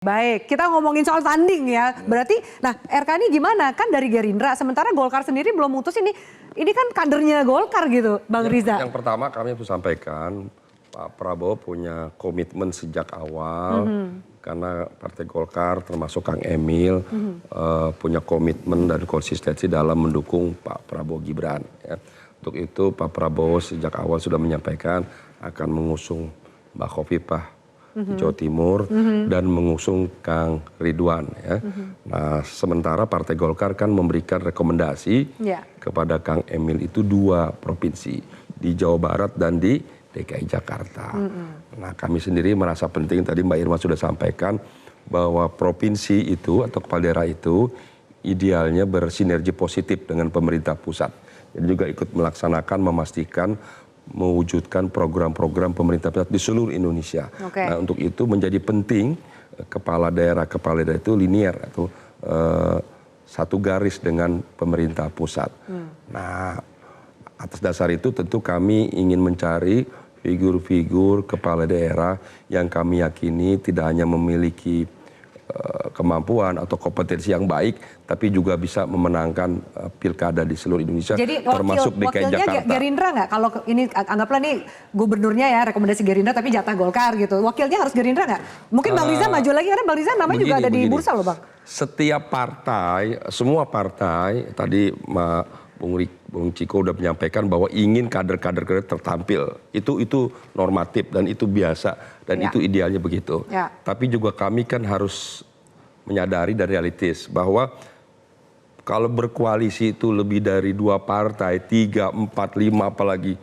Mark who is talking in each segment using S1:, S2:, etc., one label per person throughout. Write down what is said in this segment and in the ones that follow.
S1: Baik, kita ngomongin soal tanding ya. Berarti, nah RK ini gimana? Kan dari Gerindra, sementara Golkar sendiri belum mutus ini kan kadernya Golkar gitu, Bang Riza.
S2: Yang pertama kami harus sampaikan, Pak Prabowo punya komitmen sejak awal, karena Partai Golkar termasuk Kang Emil punya komitmen dan konsistensi dalam mendukung Pak Prabowo Gibran. Ya. Untuk itu Pak Prabowo sejak awal sudah menyampaikan akan mengusung Mbak Khofifah di Jawa Timur dan mengusung Kang Ridwan. Ya. Nah, sementara Partai Golkar kan memberikan rekomendasi kepada Kang Emil itu 2 provinsi, di Jawa Barat dan di DKI Jakarta. Nah, kami sendiri merasa penting, tadi Mbak Irma sudah sampaikan, bahwa provinsi itu atau kepala daerah itu idealnya bersinergi positif dengan pemerintah pusat. Jadi juga ikut melaksanakan, memastikan mewujudkan program-program pemerintah pusat di seluruh Indonesia. Nah, untuk itu menjadi penting kepala daerah itu linear atau satu garis dengan pemerintah pusat. Nah, atas dasar itu tentu kami ingin mencari figur-figur kepala daerah yang kami yakini tidak hanya memiliki kemampuan atau kompetensi yang baik, tapi juga bisa memenangkan pilkada di seluruh Indonesia.
S1: Jadi
S2: termasuk DKI Jakarta.
S1: Gerindra nggak? Kalau ini anggaplah nih gubernurnya ya rekomendasi Gerindra tapi jatah Golkar gitu. Wakilnya harus Gerindra nggak? Mungkin Bang Riza maju lagi karena Bang Riza namanya juga ada di bursa loh Bang.
S2: Setiap partai, semua partai tadi Bung Ciko udah menyampaikan bahwa ingin kader-kader tertampil. Itu normatif dan itu biasa dan itu idealnya begitu. Tapi juga kami kan harus menyadari dan realistis bahwa kalau berkoalisi itu lebih dari 2 partai, 3, 4, 5 apalagi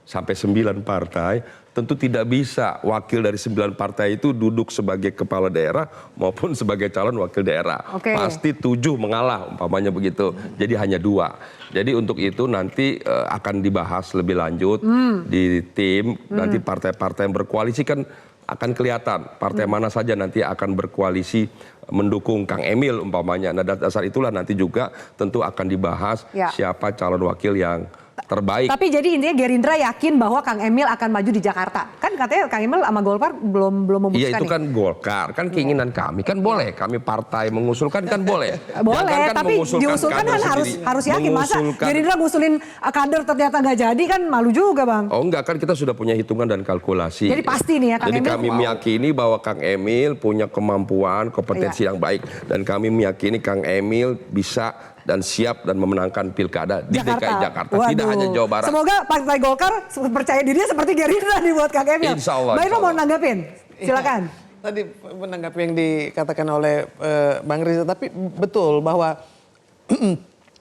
S2: sampai 9 partai, tentu tidak bisa wakil dari 9 partai itu duduk sebagai kepala daerah maupun sebagai calon wakil daerah. Pasti 7 mengalah umpamanya begitu. Jadi hanya 2. Jadi untuk itu nanti akan dibahas lebih lanjut di tim. Nanti partai-partai yang berkoalisi kan akan kelihatan partai mana saja nanti akan berkoalisi mendukung Kang Emil umpamanya. Nah, dasar itulah nanti juga tentu akan dibahas siapa calon wakil yang terbaik.
S1: Tapi jadi intinya Gerindra yakin bahwa Kang Emil akan maju di Jakarta. Kan katanya Kang Emil sama Golkar belum memutuskan.
S2: Iya, itu kan Golkar, kan keinginan kami. Kan boleh kami partai mengusulkan, kan boleh.
S1: Boleh,
S2: kan
S1: tapi diusulkan kan harus yakin. Masa Gerindra ngusulin kader ternyata nggak jadi, kan malu juga Bang.
S2: Oh enggak, kan kita sudah punya hitungan dan kalkulasi.
S1: Jadi pasti nih ya Kang Emil.
S2: Jadi kami meyakini bahwa Kang Emil punya kemampuan, kompetensi yang baik. Dan kami meyakini Kang Emil bisa dan siap dan memenangkan pilkada di DKI Jakarta. Tidak hanya Jawa Barat.
S1: Semoga Partai Golkar percaya dirinya seperti Gerindra nih buat Kang Emil.
S2: Insya Allah.
S1: Mbak Irma mau nanggapin? Silakan.
S3: Tadi menanggapi yang dikatakan oleh Bang Riza, tapi betul bahwa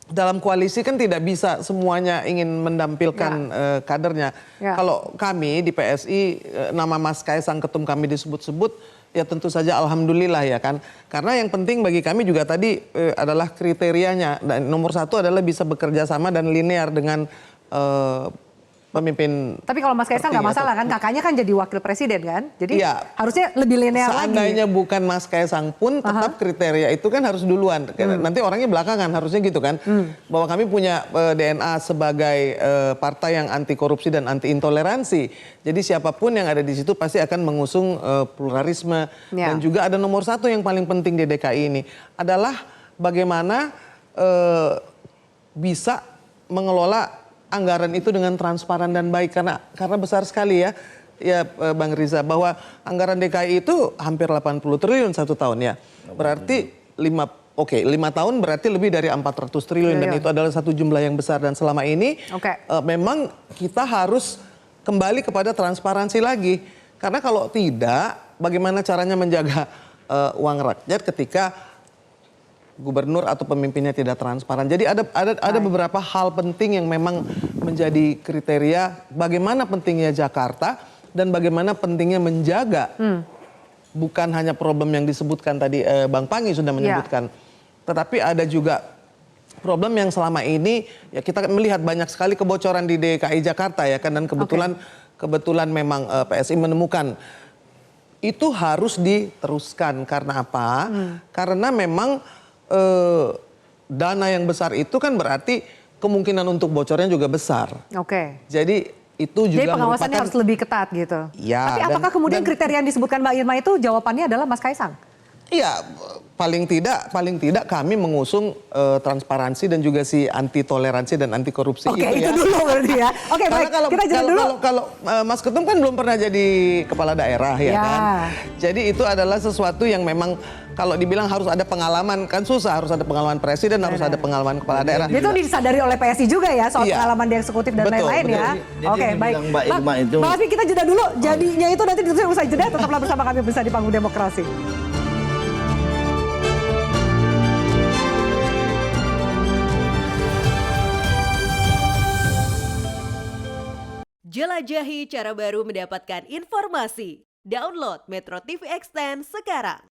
S3: dalam koalisi kan tidak bisa semuanya ingin mendampilkan kadernya. Kalau kami di PSI, nama Mas Kaisang ketum kami disebut-sebut, ya tentu saja alhamdulillah ya kan. Karena yang penting bagi kami juga tadi adalah kriterianya. Dan nomor 1 adalah bisa bekerja sama dan linear dengan pemimpin.
S1: Tapi kalau Mas Kaisang nggak masalah kan, kakaknya kan jadi wakil presiden kan. Jadi harusnya lebih linear lagi.
S3: Seandainya bukan Mas Kaisang pun tetap kriteria itu kan harus duluan. Nanti orangnya belakangan, harusnya gitu kan. Bahwa kami punya DNA sebagai partai yang anti korupsi dan anti intoleransi. Jadi siapapun yang ada di situ pasti akan mengusung pluralisme. Dan juga ada nomor 1 yang paling penting di DKI ini adalah bagaimana bisa mengelola anggaran itu dengan transparan dan baik, karena besar sekali ya Bang Riza, bahwa anggaran DKI itu hampir 80 triliun 1 tahun ya. Berarti 5 tahun berarti lebih dari 400 triliun dan itu adalah satu jumlah yang besar, dan selama ini memang kita harus kembali kepada transparansi lagi. Karena kalau tidak, bagaimana caranya menjaga uang rakyat ketika gubernur atau pemimpinnya tidak transparan. Jadi ada beberapa hal penting yang memang menjadi kriteria bagaimana pentingnya Jakarta dan bagaimana pentingnya menjaga bukan hanya problem yang disebutkan tadi Bang Pangi sudah menyebutkan, tetapi ada juga problem yang selama ini ya kita melihat banyak sekali kebocoran di DKI Jakarta ya kan, dan kebetulan memang PSI menemukan itu harus diteruskan. Karena apa? Karena memang dana yang besar itu kan berarti kemungkinan untuk bocornya juga besar. Jadi itu juga
S1: pengawasannya harus lebih ketat gitu.
S3: Ya,
S1: tapi apakah kemudian kriteria yang disebutkan Mbak Irma itu jawabannya adalah Mas Kaisang?
S3: Iya, paling tidak kami mengusung transparansi dan juga si anti toleransi dan anti korupsi
S1: Oke,
S3: itu ya.
S1: itu dulu berarti ya. Oke, baik. Kita jalan dulu.
S3: Kalau Mas Ketum kan belum pernah jadi kepala daerah ya
S1: Ya.
S3: kan. Jadi itu adalah sesuatu yang memang kalau dibilang harus ada pengalaman kan susah, harus ada pengalaman presiden, harus ada pengalaman kepala daerah.
S1: Itu disadari oleh PSI juga ya soal
S3: Iya.
S1: pengalaman di eksekutif dan
S3: Betul,
S1: lain-lain ya.
S4: Jadi
S1: Oke,
S4: yang
S1: baik.
S4: bilang Mbak Irma itu-
S1: Bang Afif, kita jeda dulu. Jadinya itu nanti ditutup usai jeda. Tetaplah bersama kami bisa di Panggung Demokrasi.
S5: Jelajahi cara baru mendapatkan informasi. Download Metro TV Extend sekarang.